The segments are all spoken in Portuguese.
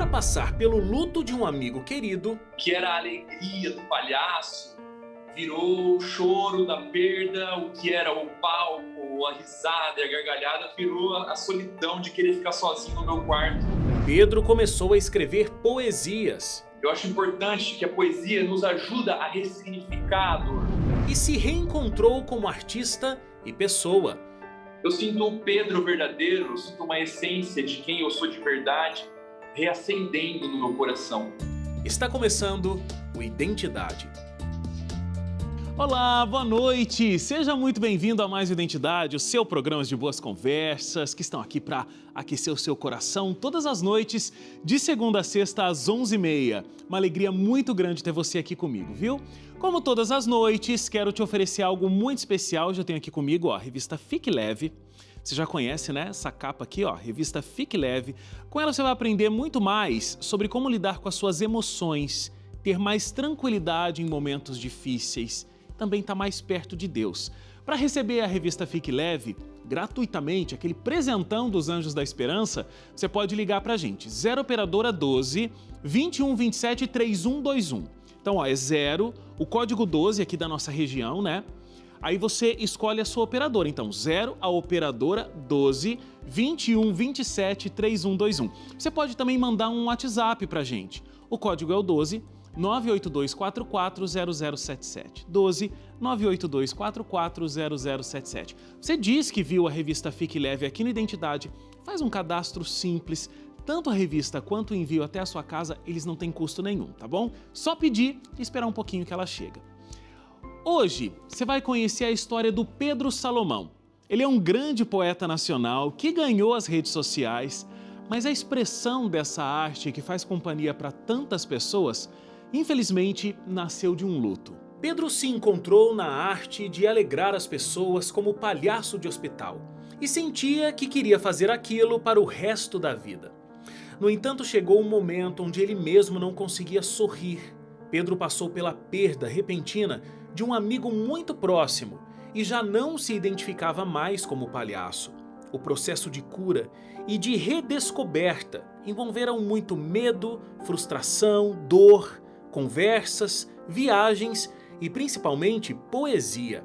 passar pelo luto de um amigo querido, que era a alegria do palhaço, virou o choro da perda, o que era o palco, a risada e a gargalhada, virou a solidão de querer ficar sozinho no meu quarto. Pedro começou a escrever poesias. Eu acho importante que a poesia nos ajuda a ressignificar a dor. E se reencontrou como artista e pessoa. Eu sinto o Pedro verdadeiro, eu sinto uma essência de quem eu sou de verdade, reacendendo no meu coração. Está começando o Identidade. Olá, boa noite! Seja muito bem-vindo a mais Identidade, o seu programa de boas conversas que estão aqui para aquecer o seu coração todas as noites, de segunda a sexta às 11h30. Uma alegria muito grande ter você aqui comigo, viu? Como todas as noites, quero te oferecer algo muito especial. Já tenho aqui comigo a revista Fique Leve. Você já conhece, né? Essa capa aqui, ó, revista Fique Leve. Com ela você vai aprender muito mais sobre como lidar com as suas emoções, ter mais tranquilidade em momentos difíceis, também estar mais perto de Deus. Para receber a revista Fique Leve, gratuitamente, aquele presentão dos Anjos da Esperança, você pode ligar para a gente, 0 operadora 12 21 27 3121. Então, ó, é 0, o código 12 aqui da nossa região, né? Aí você escolhe a sua operadora. Então, 0 a operadora 12 21 27 3121. Você pode também mandar um WhatsApp pra gente. O código é o 12 982440077. 12 982440077. Você diz que viu a revista Fique Leve aqui no Identidade, faz um cadastro simples. Tanto a revista quanto o envio até a sua casa, eles não têm custo nenhum, tá bom? Só pedir e esperar um pouquinho que ela chega. Hoje, você vai conhecer a história do Pedro Salomão. Ele é um grande poeta nacional que ganhou as redes sociais, mas a expressão dessa arte que faz companhia para tantas pessoas, infelizmente, nasceu de um luto. Pedro se encontrou na arte de alegrar as pessoas como palhaço de hospital e sentia que queria fazer aquilo para o resto da vida. No entanto, chegou um momento onde ele mesmo não conseguia sorrir. Pedro passou pela perda repentina de um amigo muito próximo e já não se identificava mais como palhaço. O processo de cura e de redescoberta envolveram muito medo, frustração, dor, conversas, viagens e principalmente poesia.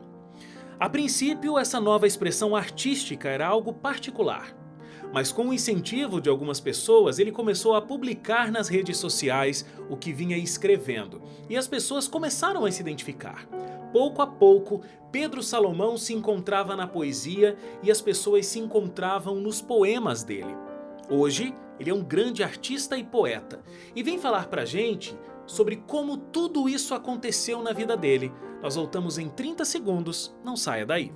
A princípio, essa nova expressão artística era algo particular. Mas com o incentivo de algumas pessoas, ele começou a publicar nas redes sociais o que vinha escrevendo. E as pessoas começaram a se identificar. Pouco a pouco, Pedro Salomão se encontrava na poesia e as pessoas se encontravam nos poemas dele. Hoje, ele é um grande artista e poeta. E vem falar pra gente sobre como tudo isso aconteceu na vida dele. Nós voltamos em 30 segundos, não saia daí.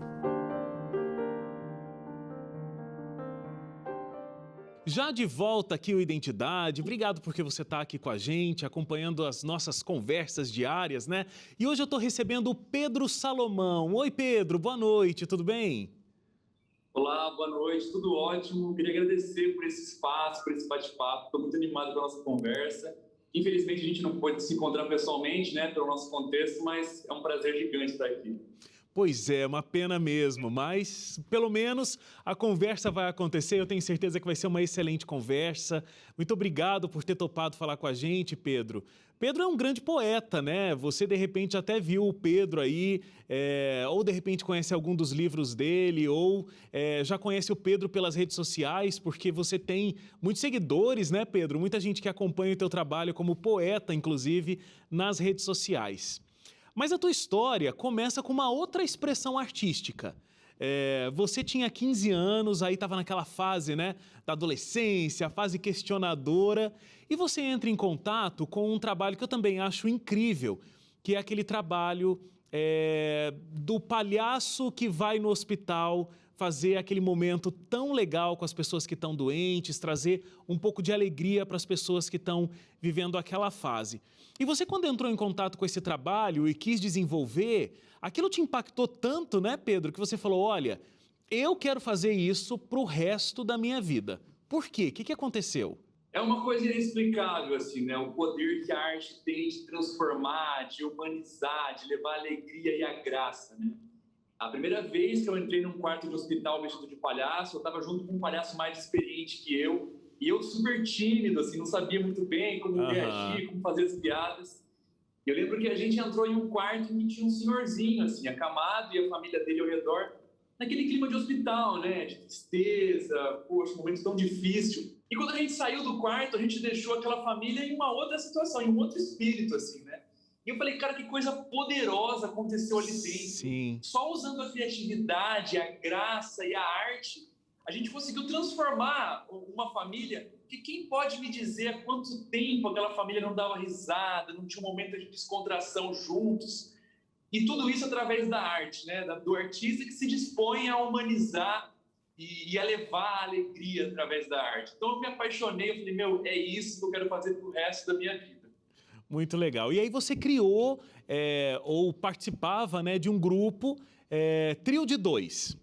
Já de volta aqui o Identidade, obrigado porque você está aqui com a gente, acompanhando as nossas conversas diárias, né? E hoje eu estou recebendo o Pedro Salomão. Oi Pedro, boa noite, tudo bem? Olá, boa noite, tudo ótimo. Queria agradecer por esse espaço, por esse bate-papo. Estou muito animado pela nossa conversa. Infelizmente a gente não pôde se encontrar pessoalmente, né, pelo nosso contexto, mas é um prazer gigante estar aqui. Pois é, uma pena mesmo, mas pelo menos a conversa vai acontecer, eu tenho certeza que vai ser uma excelente conversa. Muito obrigado por ter topado falar com a gente, Pedro. Pedro é um grande poeta, né? Você de repente até viu o Pedro aí, ou de repente conhece algum dos livros dele, ou já conhece o Pedro pelas redes sociais, porque você tem muitos seguidores, né, Pedro? Muita gente que acompanha o teu trabalho como poeta, inclusive, nas redes sociais. Mas a tua história começa com uma outra expressão artística. Você tinha 15 anos, aí estava naquela fase, né, da adolescência, a fase questionadora, e você entra em contato com um trabalho que eu também acho incrível, que é aquele trabalho do palhaço que vai no hospital fazer aquele momento tão legal com as pessoas que estão doentes, trazer um pouco de alegria para as pessoas que estão vivendo aquela fase. E você, quando entrou em contato com esse trabalho e quis desenvolver, aquilo te impactou tanto, né, Pedro, que você falou, olha, eu quero fazer isso para o resto da minha vida. Por quê? O que aconteceu? É uma coisa inexplicável, assim, né? O poder que a arte tem de transformar, de humanizar, de levar a alegria e a graça, né? A primeira vez que eu entrei num quarto de hospital vestido de palhaço, eu estava junto com um palhaço mais experiente que eu, E eu super tímido, assim, não sabia muito bem como reagir, como fazer as piadas. Eu lembro que a gente entrou em um quarto e tinha um senhorzinho, assim, acamado, e a família dele ao redor, naquele clima de hospital, né? De tristeza, poxa, um momento tão difícil. E quando a gente saiu do quarto, a gente deixou aquela família em uma outra situação, em um outro espírito, assim, né? E eu falei, cara, que coisa poderosa aconteceu ali dentro. Sim. Só usando a criatividade, a graça e a arte, a gente conseguiu transformar uma família que quem pode me dizer há quanto tempo aquela família não dava risada, não tinha um momento de descontração juntos. E tudo isso através da arte, né? Do artista que se dispõe a humanizar e a levar a alegria através da arte. Então eu me apaixonei, eu falei, meu, é isso que eu quero fazer pro resto da minha vida. Muito legal. E aí você criou, ou participava, né, de um grupo, Trio de Dois.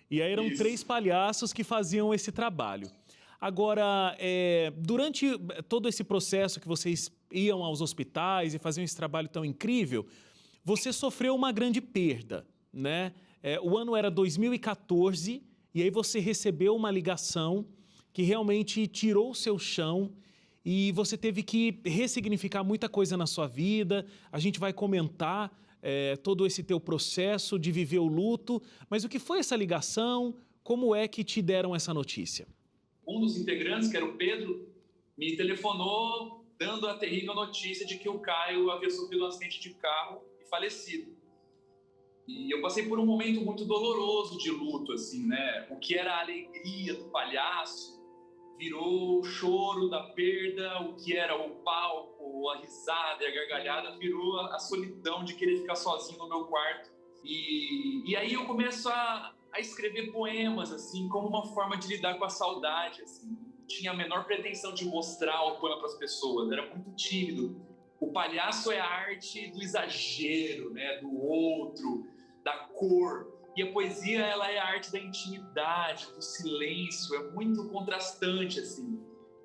E aí eram 3 palhaços que faziam esse trabalho. Agora, durante todo esse processo que vocês iam aos hospitais e faziam esse trabalho tão incrível, você sofreu uma grande perda, né? O ano era 2014 e aí você recebeu uma ligação que realmente tirou o seu chão e você teve que ressignificar muita coisa na sua vida. A gente vai comentar todo esse teu processo de viver o luto, mas o que foi essa ligação? Como é que te deram essa notícia? Um dos integrantes, que era o Pedro, me telefonou dando a terrível notícia de que o Caio havia sofrido um acidente de carro e falecido. E eu passei por um momento muito doloroso de luto, assim, né? O que era a alegria do palhaço virou o choro da perda, o que era o palco, a risada e a gargalhada virou a solidão de querer ficar sozinho no meu quarto. E aí eu começo a escrever poemas, assim, como uma forma de lidar com a saudade, assim. Não tinha a menor pretensão de mostrar o poema para as pessoas, era muito tímido. O palhaço é a arte do exagero, né? Do outro, da cor. E a poesia, ela é a arte da intimidade, do silêncio, é muito contrastante, assim.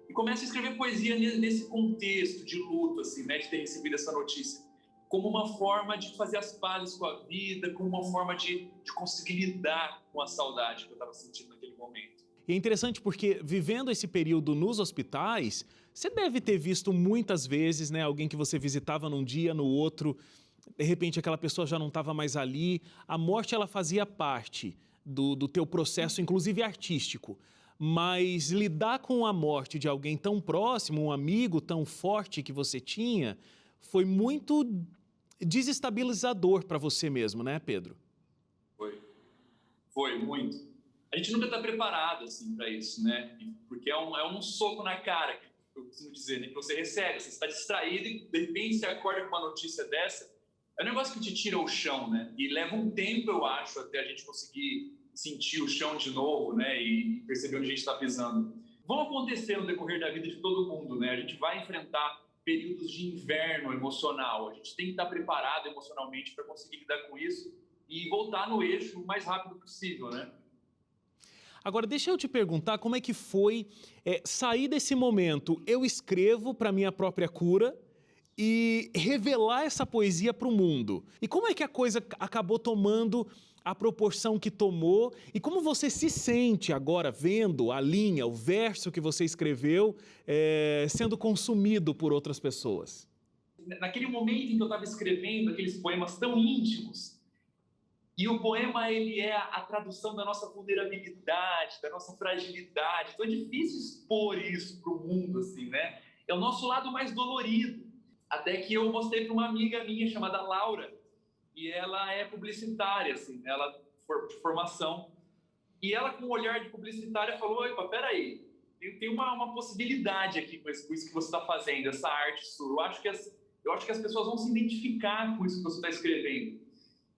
E começo a escrever poesia nesse contexto de luto, assim, né? De ter recebido essa notícia. Como uma forma de fazer as pazes com a vida, como uma forma de conseguir lidar com a saudade que eu estava sentindo naquele momento. E é interessante porque, vivendo esse período nos hospitais, você deve ter visto muitas vezes, né, alguém que você visitava num dia, no outro, de repente aquela pessoa já não estava mais ali. A morte, ela fazia parte do teu processo, inclusive artístico. Mas lidar com a morte de alguém tão próximo, um amigo tão forte que você tinha, foi muito desestabilizador para você mesmo, né, Pedro? Foi muito. A gente nunca está preparado, assim, para isso, né? Porque é um soco na cara, que eu costumo dizer, né? Que você recebe, você está distraído e de repente você acorda com uma notícia dessa. É um negócio que te tira o chão, né? E leva um tempo, eu acho, até a gente conseguir sentir o chão de novo, né? E perceber onde a gente está pisando. Vão acontecer no decorrer da vida de todo mundo, né? A gente vai enfrentar períodos de inverno emocional. A gente tem que estar preparado emocionalmente para conseguir lidar com isso e voltar no eixo o mais rápido possível, né? Agora, deixa eu te perguntar como é que foi sair desse momento. Eu escrevo para minha própria cura e revelar essa poesia para o mundo. E como é que a coisa acabou tomando a proporção que tomou? E como você se sente agora vendo a linha, o verso que você escreveu sendo consumido por outras pessoas? Naquele momento em que eu estava escrevendo aqueles poemas tão íntimos, e o poema, ele é a tradução da nossa vulnerabilidade, da nossa fragilidade. Então é difícil expor isso para o mundo, assim, né? É o nosso lado mais dolorido. Até que eu mostrei para uma amiga minha chamada Laura, e ela é publicitária, assim, ela de formação. E ela, com um olhar de publicitária, falou: opa, peraí, tem uma possibilidade aqui com isso que você está fazendo, essa arte sua. Eu acho que as pessoas vão se identificar com isso que você está escrevendo.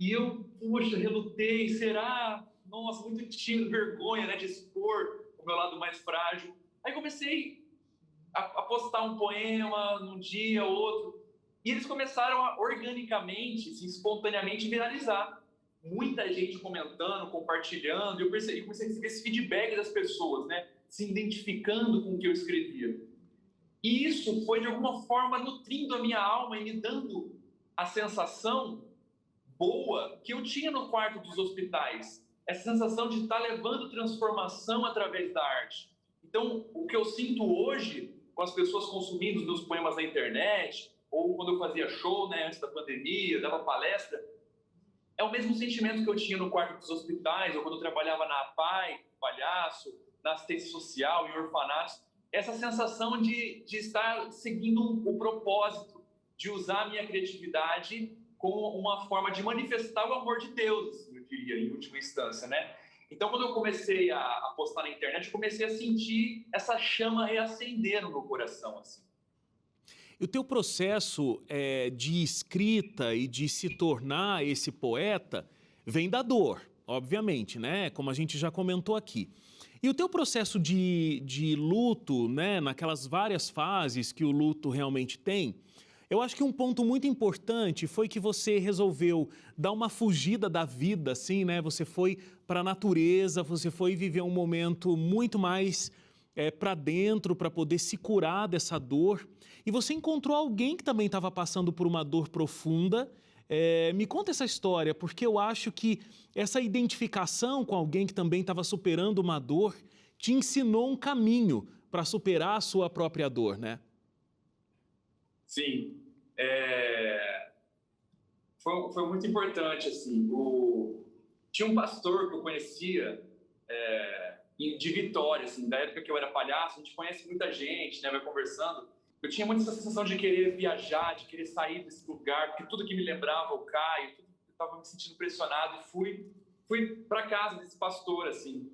E eu, poxa, relutei, será? Nossa, muito tímido, vergonha, né, de expor o meu lado mais frágil. Aí comecei a postar um poema num dia, outro, e eles começaram a organicamente, assim, espontaneamente viralizar. Muita gente comentando, compartilhando, e eu comecei a receber esse feedback das pessoas, né, se identificando com o que eu escrevia. E isso foi, de alguma forma, nutrindo a minha alma e me dando a sensação boa que eu tinha no quarto dos hospitais. Essa sensação de estar levando transformação através da arte. Então, o que eu sinto hoje com as pessoas consumindo os meus poemas na internet, ou quando eu fazia show, né, antes da pandemia, dava palestra, é o mesmo sentimento que eu tinha no quarto dos hospitais, ou quando eu trabalhava na APAE, palhaço, na assistência social, em orfanatos. Essa sensação de estar seguindo o propósito, de usar a minha criatividade como uma forma de manifestar o amor de Deus, assim, eu diria, em última instância, né? Então, quando eu comecei a postar na internet, eu comecei a sentir essa chama reacender no meu coração, assim. E o teu processo de escrita e de se tornar esse poeta vem da dor, obviamente, né? Como a gente já comentou aqui. E o teu processo de luto, né? Naquelas várias fases que o luto realmente tem, eu acho que um ponto muito importante foi que você resolveu dar uma fugida da vida, assim, né? Você foi para a natureza, você foi viver um momento muito mais para dentro, para poder se curar dessa dor. E você encontrou alguém que também estava passando por uma dor profunda. Me conta essa história, porque eu acho que essa identificação com alguém que também estava superando uma dor te ensinou um caminho para superar a sua própria dor, né? Sim, foi muito importante, assim. Tinha um pastor que eu conhecia de Vitória, assim, da época que eu era palhaço, a gente conhece muita gente, né, vai conversando. Eu tinha muito essa sensação de querer viajar, de querer sair desse lugar, porque tudo que me lembrava o Caio, tudo eu estava me sentindo pressionado, e fui para casa desse pastor, assim,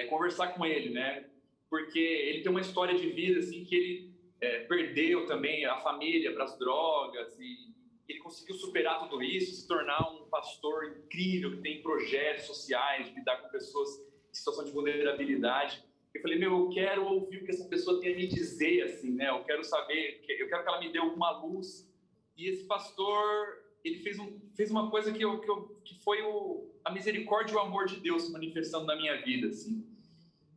conversar com ele, né, porque ele tem uma história de vida, assim, que ele perdeu também a família para as drogas, e ele conseguiu superar tudo isso, se tornar um pastor incrível, que tem projetos sociais, de lidar com pessoas em situação de vulnerabilidade. Eu falei, eu quero ouvir o que essa pessoa tem a me dizer, assim, né? Eu quero saber, eu quero que ela me dê alguma luz. E esse pastor, ele fez uma coisa que foi a misericórdia e o amor de Deus se manifestando na minha vida, assim.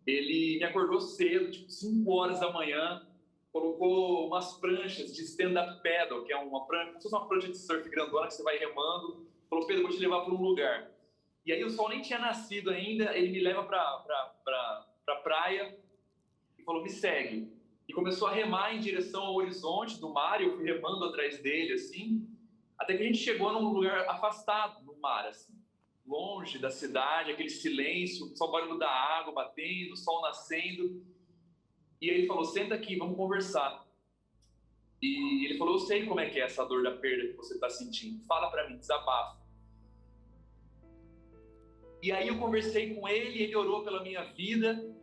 Ele me acordou cedo, tipo 5 horas da manhã, colocou umas pranchas de stand-up paddle, que é uma prancha de surf grandona que você vai remando. Falou, Pedro, vou te levar para um lugar. E aí o sol nem tinha nascido ainda, ele me leva para praia e falou, me segue. E começou a remar em direção ao horizonte do mar, e eu fui remando atrás dele, assim, até que a gente chegou num lugar afastado no mar, assim, longe da cidade, aquele silêncio, só o barulho da água batendo, o sol nascendo. E aí ele falou, senta aqui, vamos conversar. E ele falou, eu sei como é que é essa dor da perda que você está sentindo, fala para mim, desabafa. E aí eu conversei com ele, ele orou pela minha vida.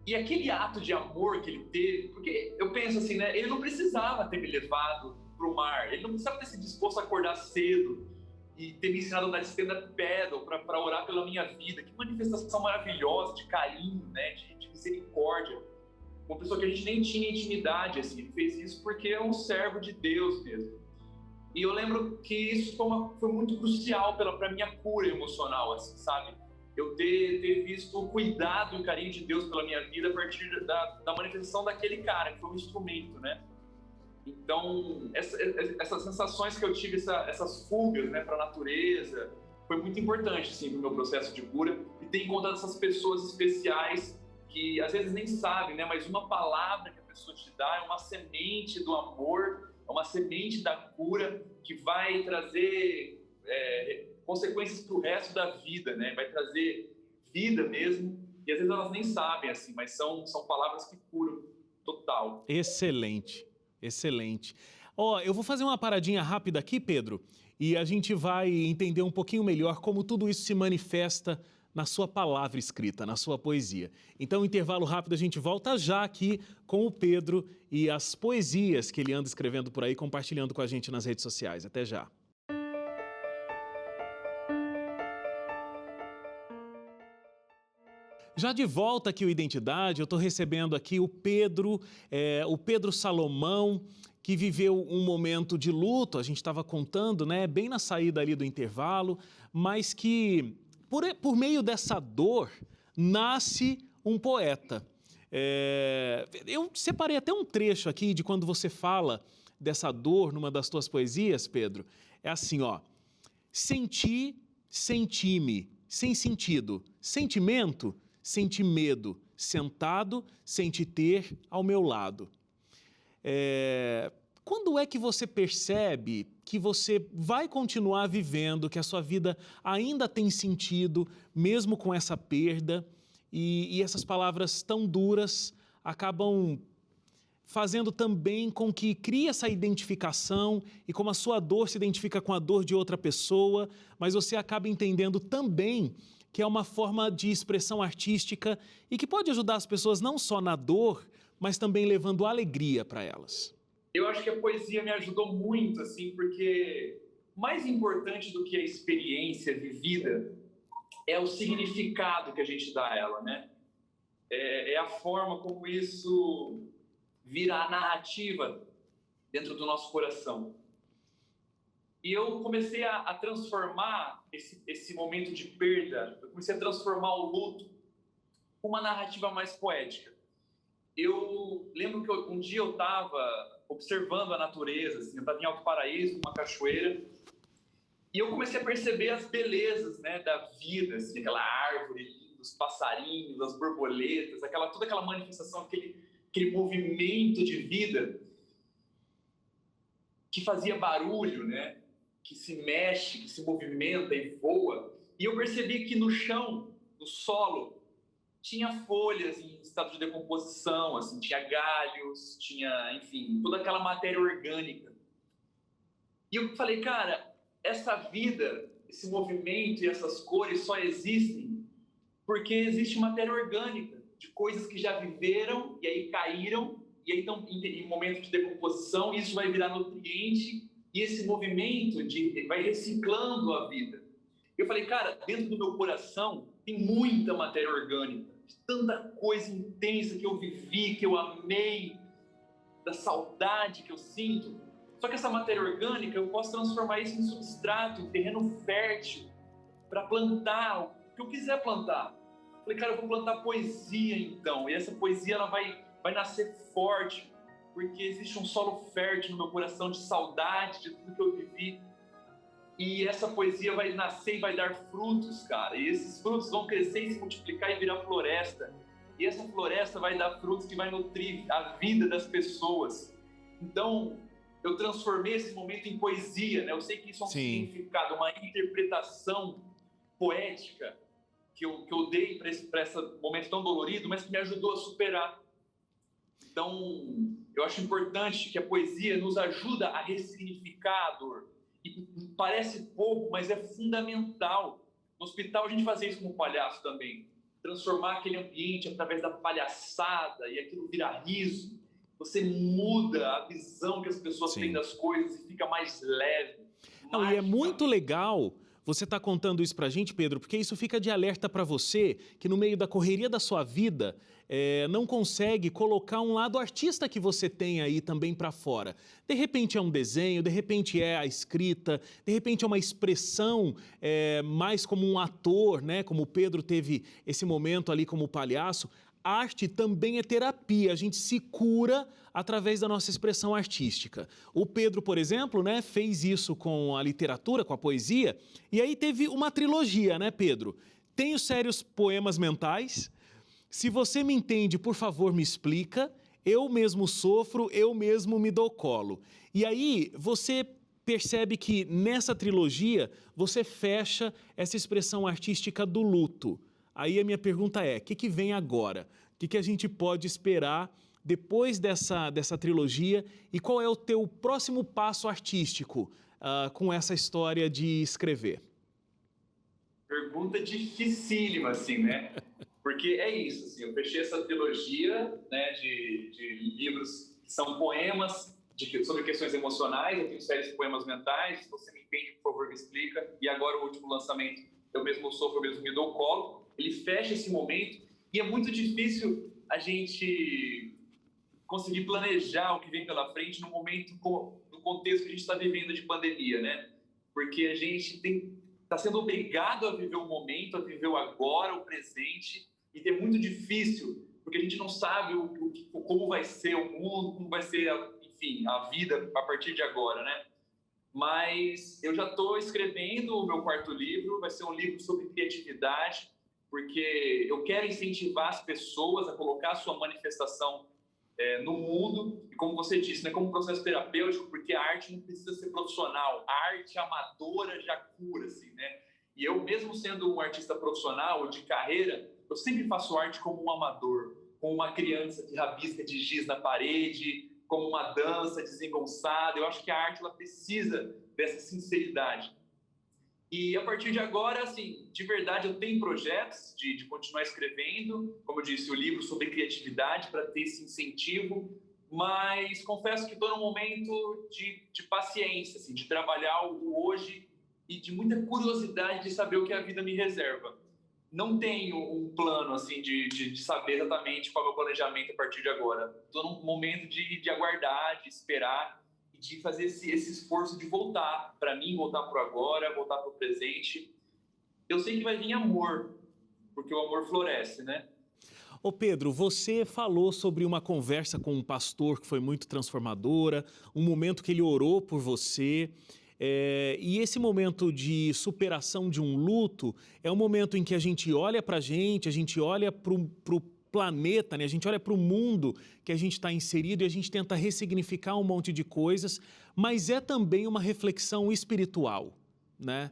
E aquele ato de amor que ele teve, porque eu penso assim, né? Ele não precisava ter me levado para o mar, ele não precisava ter se disposto a acordar cedo e ter me ensinado a andar de stand-up paddle para orar pela minha vida. Que manifestação maravilhosa de carinho, né? De misericórdia. Uma pessoa que a gente nem tinha intimidade, assim. Ele fez isso porque é um servo de Deus mesmo. E eu lembro que isso foi muito crucial para a minha cura emocional, assim, sabe? Eu ter visto o cuidado e o carinho de Deus pela minha vida a partir da manifestação daquele cara, que foi um instrumento, né? Então, essas sensações que eu tive, essas fugas, né, para a natureza, foi muito importante, assim, para o meu processo de cura. E ter encontrado essas pessoas especiais que às vezes nem sabem, né? Mas uma palavra que a pessoa te dá é uma semente do amor, é uma semente da cura que vai trazer consequências para o resto da vida, né? Vai trazer vida mesmo. E às vezes elas nem sabem, assim, mas são palavras que curam total. Excelente, excelente. Eu vou fazer uma paradinha rápida aqui, Pedro, e a gente vai entender um pouquinho melhor como tudo isso se manifesta na sua palavra escrita, na sua poesia. Então, intervalo rápido, a gente volta já aqui com o Pedro e as poesias que ele anda escrevendo por aí, compartilhando com a gente nas redes sociais. Até já. Já de volta aqui o Identidade, eu estou recebendo aqui o Pedro Salomão, que viveu um momento de luto, a gente estava contando, né, bem na saída ali do intervalo, mas que por meio dessa dor nasce um poeta. Eu separei até um trecho aqui de quando você fala dessa dor numa das tuas poesias, Pedro. É assim, ó. Senti, senti-me, sem sentido, sentimento, senti medo, sentado sem te ter ao meu lado. Quando é que você percebe que você vai continuar vivendo, que a sua vida ainda tem sentido, mesmo com essa perda, e essas palavras tão duras acabam fazendo também com que crie essa identificação e como a sua dor se identifica com a dor de outra pessoa, mas você acaba entendendo também que é uma forma de expressão artística e que pode ajudar as pessoas não só na dor, mas também levando alegria para elas. Eu acho que a poesia me ajudou muito, assim, porque mais importante do que a experiência vivida é o significado que a gente dá a ela, né? É a forma como isso vira a narrativa dentro do nosso coração. E eu comecei a transformar esse momento de perda, eu comecei a transformar o luto com uma narrativa mais poética. Eu lembro que um dia eu estava observando a natureza, assim, eu estava em Alto Paraíso, uma cachoeira, e eu comecei a perceber as belezas, né, da vida, assim, aquela árvore, os passarinhos, as borboletas, toda aquela manifestação, aquele movimento de vida que fazia barulho, né, que se mexe, que se movimenta e voa. E eu percebi que no chão, no solo, tinha folhas em estado de decomposição, assim, tinha galhos, tinha, enfim, toda aquela matéria orgânica. E eu falei, cara, essa vida, esse movimento e essas cores só existem porque existe matéria orgânica de coisas que já viveram e aí caíram e aí estão em momento de decomposição, e isso vai virar nutriente e esse movimento vai reciclando a vida. Eu falei, cara, dentro do meu coração tem muita matéria orgânica, tanta coisa intensa que eu vivi, que eu amei, da saudade que eu sinto. Só que essa matéria orgânica, eu posso transformar isso em substrato, em terreno fértil, para plantar o que eu quiser plantar. Falei, cara, eu vou plantar poesia então, e essa poesia ela vai nascer forte, porque existe um solo fértil no meu coração de saudade de tudo que eu vivi. E essa poesia vai nascer e vai dar frutos, cara. E esses frutos vão crescer e se multiplicar e virar floresta. E essa floresta vai dar frutos que vai nutrir a vida das pessoas. Então, eu transformei esse momento em poesia, né? Eu sei que isso é um significado, uma interpretação poética que eu dei para esse momento tão dolorido, mas que me ajudou a superar. Então, eu acho importante que a poesia nos ajuda a ressignificar a dor. E parece pouco, mas é fundamental. No hospital a gente fazia isso como palhaço também. Transformar aquele ambiente através da palhaçada e aquilo virar riso. Você muda a visão que as pessoas têm das coisas e fica mais leve. Não, e é muito legal você estar contando isso pra gente, Pedro, porque isso fica de alerta para você que no meio da correria da sua vida não consegue colocar um lado artista que você tem aí também para fora. De repente é um desenho, de repente é a escrita, de repente é uma expressão mais como um ator, né? Como o Pedro teve esse momento ali como palhaço. Arte também é terapia, a gente se cura através da nossa expressão artística. O Pedro, por exemplo, né, fez isso com a literatura, com a poesia, e aí teve uma trilogia, né, Pedro? Tem os sérios poemas mentais. Se você me entende, por favor, me explica. Eu mesmo sofro, eu mesmo me dou colo. E aí você percebe que nessa trilogia você fecha essa expressão artística do luto. Aí a minha pergunta é, o que vem agora? O que a gente pode esperar depois dessa trilogia? E qual é o teu próximo passo artístico com essa história de escrever? Pergunta dificílima, assim, né? Porque é isso, assim, eu fechei essa trilogia, né, de livros que são poemas sobre questões emocionais, eu tenho séries de poemas mentais, se você me entende, por favor, me explica. E agora o último lançamento, Eu Mesmo Sofro, Eu Mesmo Me Dou Colo. Ele fecha esse momento e é muito difícil a gente conseguir planejar o que vem pela frente no momento, no contexto que a gente está vivendo de pandemia, né? Porque a gente está sendo obrigado a viver o momento, a viver o agora, o presente, e é muito difícil, porque a gente não sabe como vai ser o mundo, como vai ser, enfim, a vida a partir de agora, né? Mas eu já estou escrevendo o meu quarto livro, vai ser um livro sobre criatividade, porque eu quero incentivar as pessoas a colocar a sua manifestação no mundo, e como você disse, né, como processo terapêutico, porque a arte não precisa ser profissional, a arte amadora já cura, assim, né? E eu, mesmo sendo um artista profissional, de carreira, eu sempre faço arte como um amador, como uma criança que rabisca de giz na parede, como uma dança desengonçada. Eu acho que a arte ela precisa dessa sinceridade. E a partir de agora, assim, de verdade, eu tenho projetos de continuar escrevendo, como eu disse, o livro sobre criatividade para ter esse incentivo, mas confesso que estou num momento de paciência, assim, de trabalhar o hoje e de muita curiosidade de saber o que a vida me reserva. Não tenho um plano assim de saber exatamente qual é o meu planejamento a partir de agora. Estou num momento de aguardar, de esperar, de fazer esse esforço de voltar para mim, voltar para o agora, voltar para o presente. Eu sei que vai vir amor, porque o amor floresce, né? Ô Pedro, você falou sobre uma conversa com um pastor que foi muito transformadora, um momento que ele orou por você. E esse momento de superação de um luto é um momento em que a gente olha para a gente olha para o planeta, né? A gente olha para o mundo que a gente está inserido e a gente tenta ressignificar um monte de coisas, mas é também uma reflexão espiritual, né?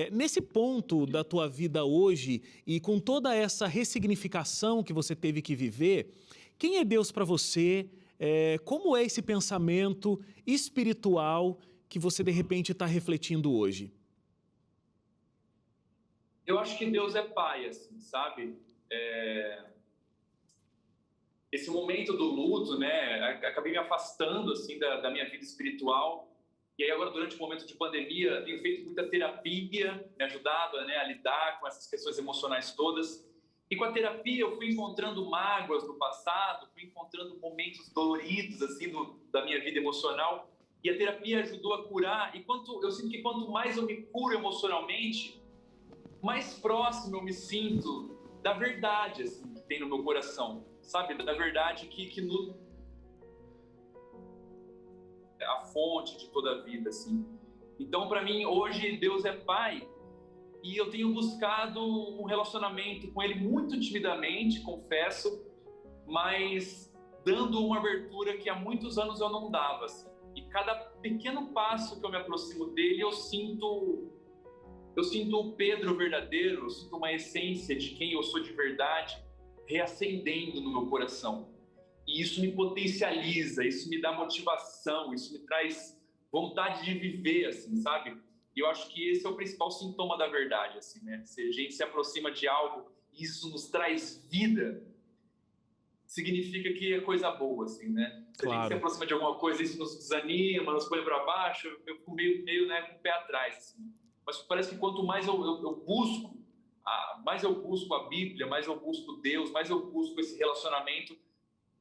Nesse ponto da tua vida hoje e com toda essa ressignificação que você teve que viver, quem é Deus para você? Como é esse pensamento espiritual que você de repente está refletindo hoje? Eu acho que Deus é pai, assim, sabe? Esse momento do luto, né? Acabei me afastando assim da minha vida espiritual. E aí agora, durante o momento de pandemia, tenho feito muita terapia, me ajudado, né, a lidar com essas questões emocionais todas. E com a terapia eu fui encontrando mágoas do passado, fui encontrando momentos doloridos assim da minha vida emocional. E a terapia ajudou a curar. E eu sinto que quanto mais eu me curo emocionalmente, mais próximo eu me sinto da verdade assim, que tem no meu coração, sabe? Da verdade que a fonte de toda a vida, assim. Então, para mim, hoje, Deus é pai e eu tenho buscado um relacionamento com Ele muito timidamente, confesso, mas dando uma abertura que há muitos anos eu não dava, assim. E cada pequeno passo que eu me aproximo dele, eu sinto o Pedro verdadeiro, eu sinto uma essência de quem eu sou de verdade reacendendo no meu coração. E isso me potencializa, isso me dá motivação, isso me traz vontade de viver, assim, sabe? E eu acho que esse é o principal sintoma da verdade, assim, né? Se a gente se aproxima de algo e isso nos traz vida, significa que é coisa boa, assim, né? Se a gente se aproxima de alguma coisa e isso nos desanima, nos põe para baixo, eu fico meio né, com o pé atrás, assim. Mas parece que quanto mais eu busco, mais eu busco a Bíblia, mais eu busco Deus, mais eu busco esse relacionamento,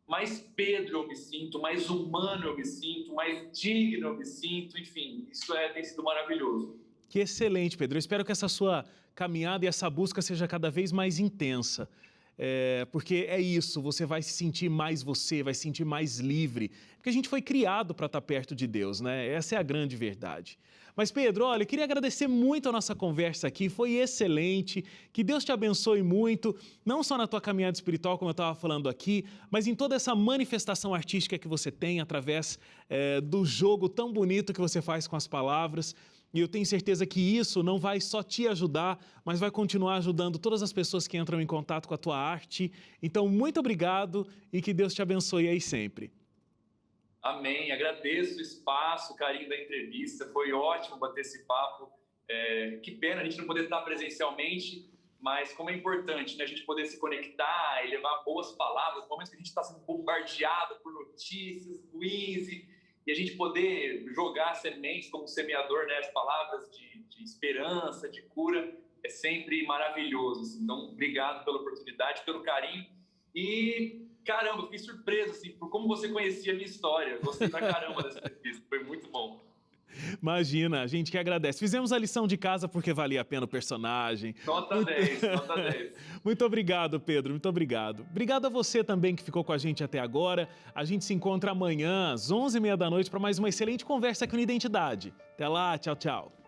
mais Pedro eu me sinto, mais humano eu me sinto, mais digno eu me sinto, enfim, isso tem sido maravilhoso. Que excelente, Pedro. Eu espero que essa sua caminhada e essa busca seja cada vez mais intensa. Porque é isso, você vai se sentir mais você, vai se sentir mais livre. Porque a gente foi criado para estar perto de Deus, né? Essa é a grande verdade. Mas Pedro, olha, eu queria agradecer muito a nossa conversa aqui, foi excelente, que Deus te abençoe muito, não só na tua caminhada espiritual, como eu estava falando aqui, mas em toda essa manifestação artística que você tem através do jogo tão bonito que você faz com as palavras. E eu tenho certeza que isso não vai só te ajudar, mas vai continuar ajudando todas as pessoas que entram em contato com a tua arte. Então, muito obrigado e que Deus te abençoe aí sempre. Amém. Agradeço o espaço, o carinho da entrevista. Foi ótimo bater esse papo. Que pena a gente não poder estar presencialmente, mas como é importante, né, a gente poder se conectar e levar boas palavras, momentos que a gente está sendo bombardeado por notícias ruins e a gente poder jogar sementes como semeador, né, as palavras de esperança, de cura, é sempre maravilhoso. Então, obrigado pela oportunidade, pelo carinho e... Caramba, fiquei surpreso, assim, por como você conhecia a minha história. Gostei pra caramba dessa entrevista, foi muito bom. Imagina, a gente que agradece. Fizemos a lição de casa porque valia a pena o personagem. Nota 10, nota 10. Muito obrigado, Pedro, muito obrigado. Obrigado a você também que ficou com a gente até agora. A gente se encontra amanhã, às 11h30 da noite, para mais uma excelente conversa aqui no Identidade. Até lá, tchau, tchau.